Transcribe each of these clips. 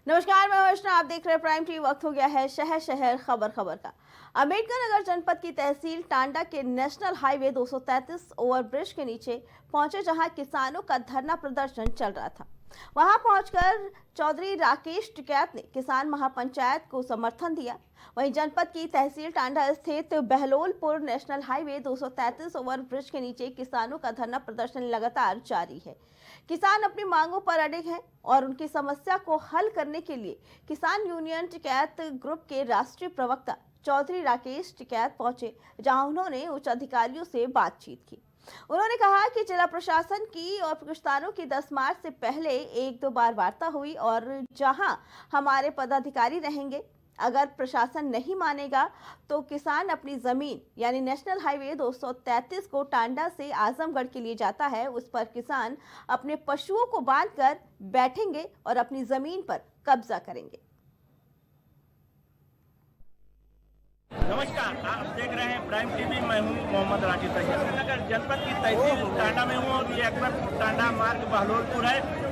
नमस्कार, मैं वर्षना। आप देख रहे हैं प्राइम टीवी। वक्त हो गया है शहर शहर खबर खबर का। अम्बेडकर नगर जनपद की तहसील टांडा के नेशनल हाईवे 233 ओवरब्रिज के नीचे पहुंचे, जहां किसानों का धरना प्रदर्शन चल रहा था। वहां पहुंचकर चौधरी राकेश टिकैत ने किसान महापंचायत को समर्थन दिया। वहीं जनपद की तहसील टांडा स्थित बहलोलपुर नेशनल हाईवे 233 ओवरब्रिज के नीचे किसानों का धरना प्रदर्शन लगातार जारी है। किसान अपनी मांगों पर अड़िग हैं और उनकी समस्या को हल करने के लिए किसान यूनियन टिकैत ग्रुप के राष्ट्रीय प्रवक्ता चौधरी राकेश टिकैत पहुंचे, जहां उन्होंने उच्च अधिकारियों से बातचीत की। उन्होंने कहा कि जिला प्रशासन की और किसानों की 10 मार्च से पहले 1-2 बार वार्ता हुई और जहां हमारे पदाधिकारी रहेंगे, अगर प्रशासन नहीं मानेगा तो किसान अपनी जमीन यानी नेशनल हाईवे 233 को टांडा से आजमगढ़ के लिए जाता है, उस पर किसान अपने पशुओं को बांधकर बैठेंगे और अपनी जमीन पर कब्जा करेंगे। नमस्कार, आप देख रहे हैं प्राइम टीवी। मैं हूं मोहम्मद राशिद तैयब। नगर जनपद की तहसील टांडा में हूं और ये अकबर टांडा मार्ग बहलोलपुर है।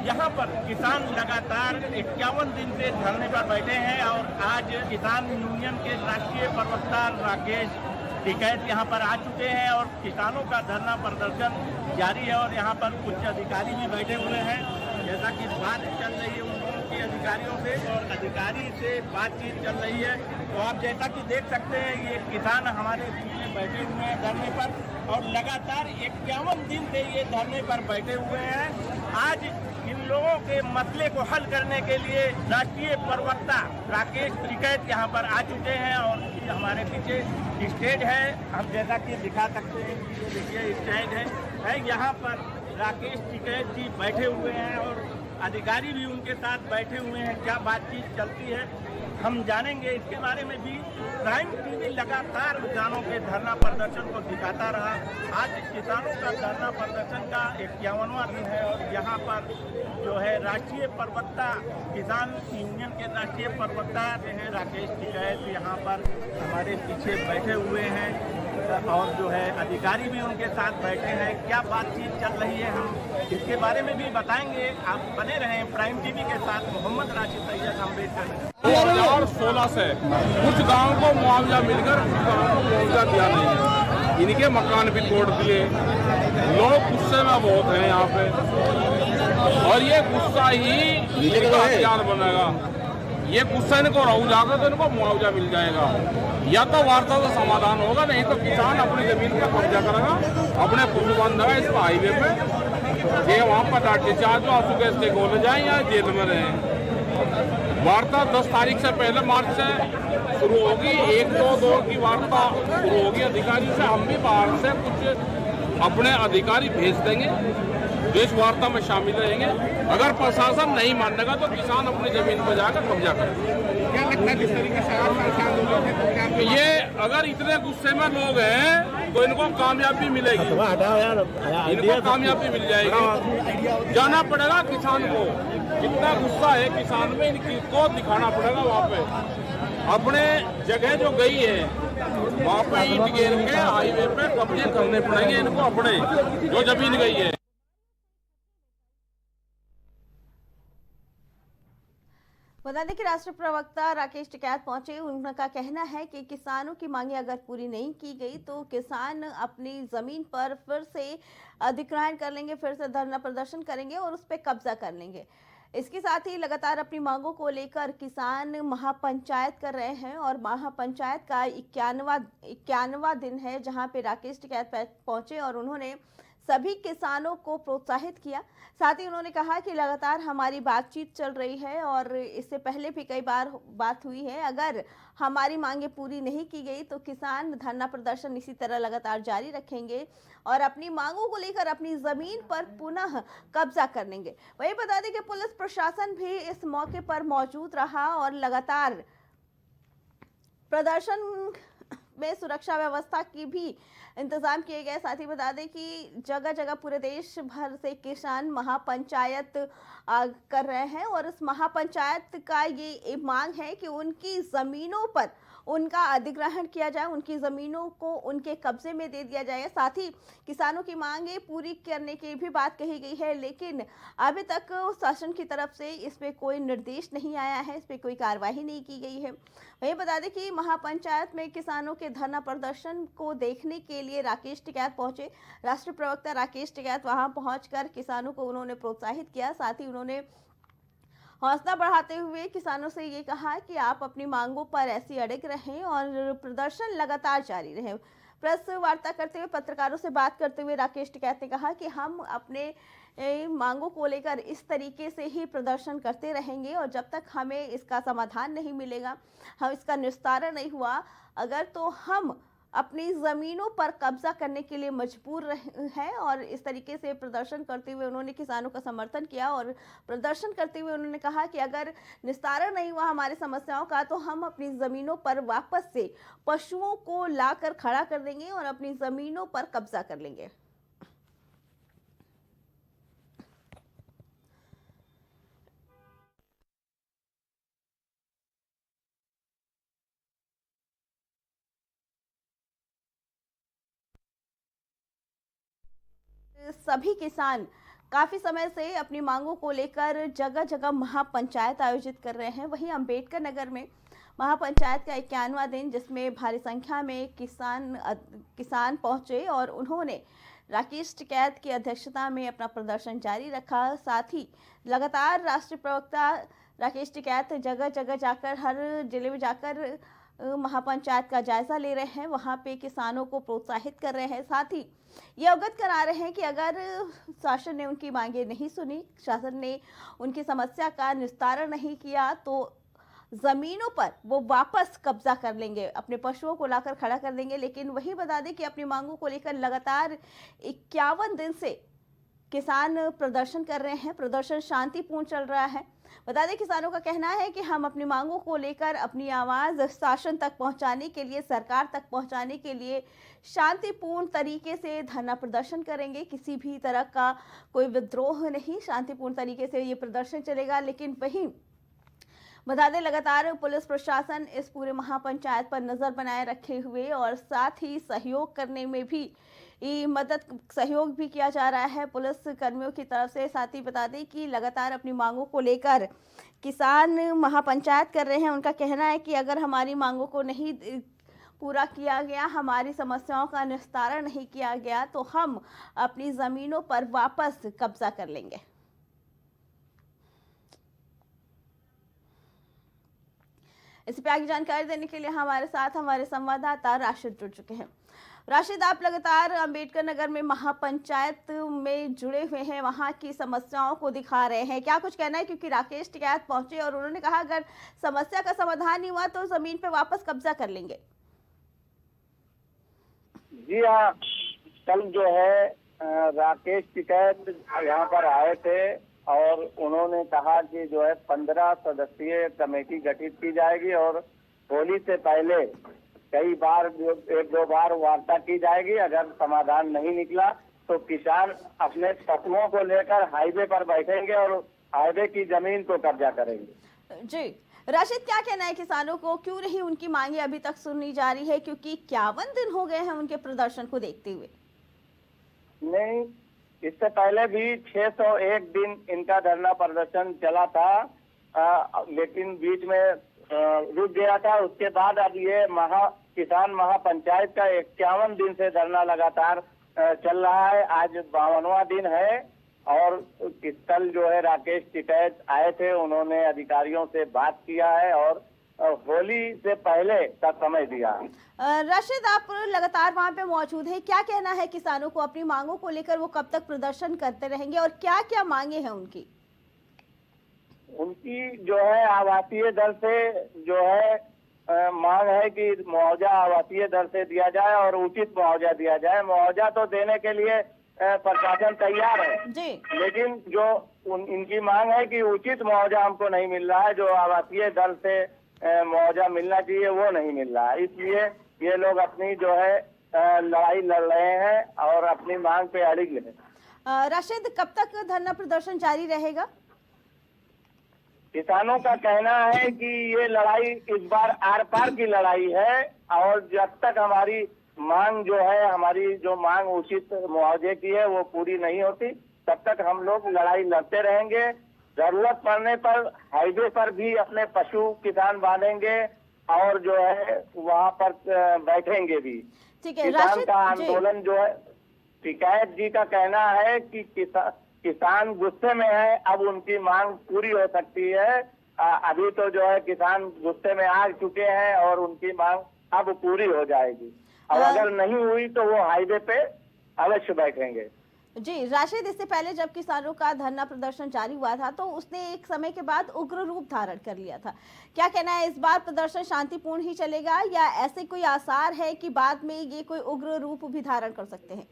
यहाँ पर किसान लगातार 51 दिन से धरने पर बैठे हैं और आज किसान यूनियन के राष्ट्रीय प्रवक्ता राकेश टिकैत यहाँ पर आ चुके हैं और किसानों का धरना प्रदर्शन जारी है। और यहाँ पर कुछ अधिकारी भी बैठे हुए हैं। जैसा कि बात चल रही है उनके अधिकारियों से और अधिकारी से बातचीत चल रही है, तो आप जैसा कि देख सकते हैं ये किसान हमारे पीछे बैठे हुए हैं धरने पर और लगातार 51 दिन से ये धरने पर बैठे हुए हैं। आज इन लोगों के मसले को हल करने के लिए राष्ट्रीय प्रवक्ता राकेश टिकैत यहाँ पर आ चुके हैं और हमारे पीछे स्टेज है, हम जैसा कि दिखा सकते हैं। ये देखिए स्टेज है यहाँ पर राकेश टिकैत जी बैठे हुए हैं और अधिकारी भी उनके साथ बैठे हुए हैं। क्या बातचीत चलती है हम जानेंगे, इसके बारे में भी प्राइम टीवी लगातार किसानों के धरना प्रदर्शन को दिखाता रहा। आज किसानों का धरना प्रदर्शन का 51वां दिन है और यहाँ पर जो है राष्ट्रीय प्रवक्ता किसान यूनियन के राष्ट्रीय प्रवक्ता हैं राकेश टिकैत यहाँ पर हमारे पीछे बैठे हुए हैं और जो है अधिकारी भी उनके साथ बैठे हैं। क्या बातचीत चल रही है हम इसके बारे में भी बताएंगे। आप बने रहें प्राइम टीवी के साथ। मोहम्मद राशिद तैयब, अम्बेडकर। 2016 से कुछ गांव को मुआवजा मिलकर कुछ गांव को मुआवजा दिया नहीं है। इनके मकान भी तोड़ दिए। लोग गुस्से में बहुत हैं यहाँ पे और ये गुस्सा ही इनका हथियार बनेगा। ये गुस्सा इनको रहू जाकर तो इनको मुआवजा मिल जाएगा, या तो वार्ता का समाधान होगा, नहीं तो किसान अपनी जमीन पर कब्जा करेगा, अपने पशु बांधेगा इस हाईवे पे। ये वहाँ पर लाठीचार्ज आंसू गैस से गोले जाए या जेल में रहे। वार्ता 10 तारीख से पहले मार्च से शुरू होगी। 1-2 दौर की वार्ता शुरू होगी अधिकारी से। हम भी बाहर से कुछ अपने अधिकारी भेज देंगे जो इस वार्ता में शामिल रहेंगे। अगर प्रशासन नहीं मानेगा तो किसान अपनी जमीन पर जाकर कब्जा करेंगे। क्या लगता है जिस तरीके से आप परेशान हो गए थे, ये अगर इतने गुस्से में लोग हैं तो इनको कामयाबी मिलेगी, इनको कामयाबी मिल जाएगी। जाना पड़ेगा किसान को, जितना गुस्सा है किसान में इनको दिखाना पड़ेगा। वहाँ पे अपने जगह जो गई है वहाँ पे ईंट गिर के हाईवे पे कब्जे करने पड़ेंगे इनको, अपने जो जमीन गई है। बता दें कि राष्ट्रीय प्रवक्ता राकेश टिकैत पहुंचे। उनका कहना है कि किसानों की मांगे अगर पूरी नहीं की गई तो किसान अपनी जमीन पर फिर से अधिग्रहण कर लेंगे, फिर से धरना प्रदर्शन करेंगे और उस पर कब्जा कर लेंगे। इसके साथ ही लगातार अपनी मांगों को लेकर किसान महापंचायत कर रहे हैं और महापंचायत का 51वां दिन है, जहां पे राकेश टिकैत पहुंचे और उन्होंने सभी किसानों को प्रोत्साहित किया। साथ ही उन्होंने कहा कि लगातार हमारी बातचीत चल रही है और इससे पहले भी कई बार बात हुई है। अगर हमारी मांगे पूरी नहीं की गई तो किसान धरना प्रदर्शन इसी तरह लगातार जारी रखेंगे और अपनी मांगों को लेकर अपनी जमीन पर पुनः कब्जा कर लेंगे। वही बता दें कि पुलिस प्रशासन भी इस मौके पर मौजूद रहा और लगातार प्रदर्शन में सुरक्षा व्यवस्था की भी इंतजाम किए गए। साथ ही बता दें कि जगह जगह पूरे देश भर से किसान महापंचायत कर रहे हैं और इस महापंचायत का ये मांग है कि उनकी जमीनों पर उनका अधिग्रहण किया जाए, उनकी ज़मीनों को उनके कब्जे में दे दिया जाएगा। साथ ही किसानों की मांगें पूरी करने की भी बात कही गई है, लेकिन अभी तक शासन की तरफ से इस पे कोई निर्देश नहीं आया है, इस पे कोई कार्रवाई नहीं की गई है। वहीं बता दें कि महापंचायत में किसानों के धरना प्रदर्शन को देखने के लिए राकेश टिकैत पहुंचे। राष्ट्रीय प्रवक्ता राकेश टिकैत वहां पहुंचकर किसानों को उन्होंने प्रोत्साहित किया। साथ ही उन्होंने हौसला बढ़ाते हुए किसानों से ये कहा कि आप अपनी मांगों पर ऐसी अड़िग रहें और प्रदर्शन लगातार जारी रहे। प्रेस वार्ता करते हुए, पत्रकारों से बात करते हुए राकेश टिकैत ने कहा कि हम अपने मांगों को लेकर इस तरीके से ही प्रदर्शन करते रहेंगे और जब तक हमें इसका समाधान नहीं मिलेगा, हम इसका निस्तारण नहीं हुआ, अगर तो हम अपनी ज़मीनों पर कब्जा करने के लिए मजबूर हैं। और इस तरीके से प्रदर्शन करते हुए उन्होंने किसानों का समर्थन किया और प्रदर्शन करते हुए उन्होंने कहा कि अगर निस्तारण नहीं हुआ हमारी समस्याओं का, तो हम अपनी ज़मीनों पर वापस से पशुओं को लाकर खड़ा कर देंगे और अपनी ज़मीनों पर कब्जा कर लेंगे। सभी किसान काफी समय से अपनी मांगों को लेकर जगह जगह महापंचायत आयोजित कर रहे हैं। वहीं अंबेडकर नगर में महापंचायत का 51वां दिन, जिसमें भारी संख्या में किसान पहुंचे और उन्होंने राकेश टिकैत की अध्यक्षता में अपना प्रदर्शन जारी रखा। साथ ही लगातार राष्ट्रीय प्रवक्ता राकेश टिकैत जगह जगह जाकर, हर जिले में जाकर महापंचायत का जायजा ले रहे हैं, वहां पे किसानों को प्रोत्साहित कर रहे हैं। साथ ही ये अवगत करा रहे हैं कि अगर शासन ने उनकी मांगे नहीं सुनी, शासन ने उनकी समस्या का निस्तारण नहीं किया, तो जमीनों पर वो वापस कब्जा कर लेंगे, अपने पशुओं को लाकर खड़ा कर देंगे। लेकिन वही बता दें कि अपनी मांगों को लेकर लगातार 51 दिन से किसान प्रदर्शन कर रहे हैं। प्रदर्शन शांतिपूर्ण चल रहा है। बता दें, किसानों का कहना है कि हम अपनी मांगों को लेकर अपनी आवाज़ शासन तक पहुंचाने के लिए, सरकार तक पहुंचाने के लिए शांतिपूर्ण तरीके से धरना प्रदर्शन करेंगे। किसी भी तरह का कोई विद्रोह नहीं, शांतिपूर्ण तरीके से ये प्रदर्शन चलेगा। लेकिन वहीं बता दें, लगातार पुलिस प्रशासन इस पूरे महापंचायत पर नज़र बनाए रखे हुए और साथ ही सहयोग करने में भी सहयोग भी किया जा रहा है पुलिस कर्मियों की तरफ से। साथ ही बता दें कि लगातार अपनी मांगों को लेकर किसान महापंचायत कर रहे हैं। उनका कहना है कि अगर हमारी मांगों को नहीं पूरा किया गया, हमारी समस्याओं का निस्तारण नहीं किया गया, तो हम अपनी ज़मीनों पर वापस कब्जा कर लेंगे। इस पर आगे जानकारी देने के लिए हमारे साथ हमारे संवाददाता राशिद जुड़ चुके हैं। राशिद, आप लगातार अंबेडकर नगर में महापंचायत में जुड़े हुए हैं, वहां की समस्याओं को दिखा रहे हैं, क्या कुछ कहना है? क्योंकि राकेश टिकैत पहुंचे और उन्होंने कहा अगर समस्या का समाधान नहीं हुआ तो जमीन पे वापस कब्जा कर लेंगे। जी हाँ, कल जो है राकेश टिकैत यहाँ पर आए थे और उन्होंने कहा कि जो है 15 सदस्यीय कमेटी गठित की जाएगी और होली से पहले कई बार एक दो बार वार्ता की जाएगी। अगर समाधान नहीं निकला तो किसान अपने पशुओं को लेकर हाईवे पर बैठेंगे और हाईवे की जमीन को कब्जा करेंगे। जी राशिद, क्या कहना है किसानों को, क्यों नहीं उनकी मांगे अभी तक सुनी जा रही है? क्योंकि 51 दिन हो गए हैं उनके प्रदर्शन को देखते हुए। नहीं, इससे पहले भी 601 दिन इनका धरना प्रदर्शन चला था, लेकिन बीच में रुक गया था। उसके बाद अब ये किसान महापंचायत का 51 दिन से धरना लगातार चल रहा है। आज 52वां दिन है और कल जो है राकेश टिकैत आए थे, उन्होंने अधिकारियों से बात किया है और होली से पहले का समय दिया है। राशिद, आप लगातार वहां पे मौजूद हैं, क्या कहना है किसानों को? अपनी मांगों को लेकर वो कब तक प्रदर्शन करते रहेंगे और क्या क्या मांगे हैं उनकी? उनकी जो है आवासीय दर से जो है मांग है कि मुआवजा आवासीय दर से दिया जाए और उचित मुआवजा दिया जाए। मुआवजा तो देने के लिए प्रशासन तैयार है जी, लेकिन जो इनकी मांग है कि उचित मुआवजा हमको नहीं मिल रहा है, जो आवासीय दर से मुआवजा मिलना चाहिए वो नहीं मिल रहा है। इसलिए ये लोग अपनी जो है लड़ाई लड़ रहे हैं और अपनी मांग पे अड़िग हैं। राशिद, कब तक धरना प्रदर्शन जारी रहेगा? किसानों का कहना है कि ये लड़ाई इस बार आर पार की लड़ाई है और जब तक हमारी मांग जो है, हमारी जो मांग उचित मुआवजे की है वो पूरी नहीं होती, तब तक हम लोग लड़ाई लड़ते रहेंगे। जरूरत पड़ने पर हाईवे पर भी अपने पशु किसान बांधेंगे और जो है वहाँ पर बैठेंगे भी। ठीक है किसान राशिद का जी। आंदोलन जो है, टिकैत जी का कहना है कि किसान गुस्से में है, अब उनकी मांग पूरी हो सकती है। अभी तो जो है किसान गुस्से में आ चुके हैं और उनकी मांग अब पूरी हो जाएगी। और अगर नहीं हुई तो वो हाईवे पे अवश्य बैठेंगे। जी राशिद, इससे पहले जब किसानों का धरना प्रदर्शन जारी हुआ था तो उसने एक समय के बाद उग्र रूप धारण कर लिया था। क्या कहना है, इस बार प्रदर्शन शांतिपूर्ण ही चलेगा या ऐसे कोई आसार है कि बाद में ये कोई उग्र रूप भी धारण कर सकते हैं?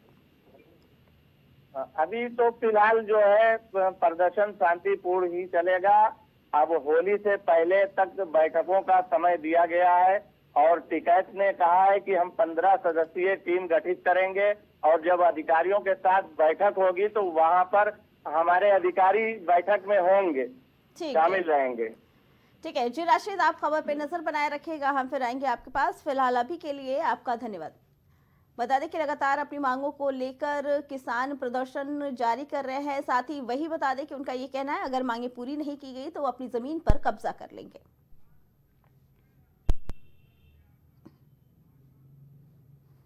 अभी तो फिलहाल जो है प्रदर्शन शांतिपूर्ण ही चलेगा। अब होली से पहले तक बैठकों का समय दिया गया है और टिकैत ने कहा है कि हम 15 सदस्यीय टीम गठित करेंगे और जब अधिकारियों के साथ बैठक होगी तो वहां पर हमारे अधिकारी बैठक में होंगे, शामिल रहेंगे। ठीक है जी राशिद, आप खबर पे नजर बनाए रखिएगा, हम फिर आएंगे आपके पास। फिलहाल अभी के लिए आपका धन्यवाद। बता दें कि लगातार अपनी मांगों को लेकर किसान प्रदर्शन जारी कर रहे हैं। साथ ही वही बता दें कि उनका ये कहना है अगर मांगे पूरी नहीं की गई तो वो अपनी जमीन पर कब्जा कर लेंगे।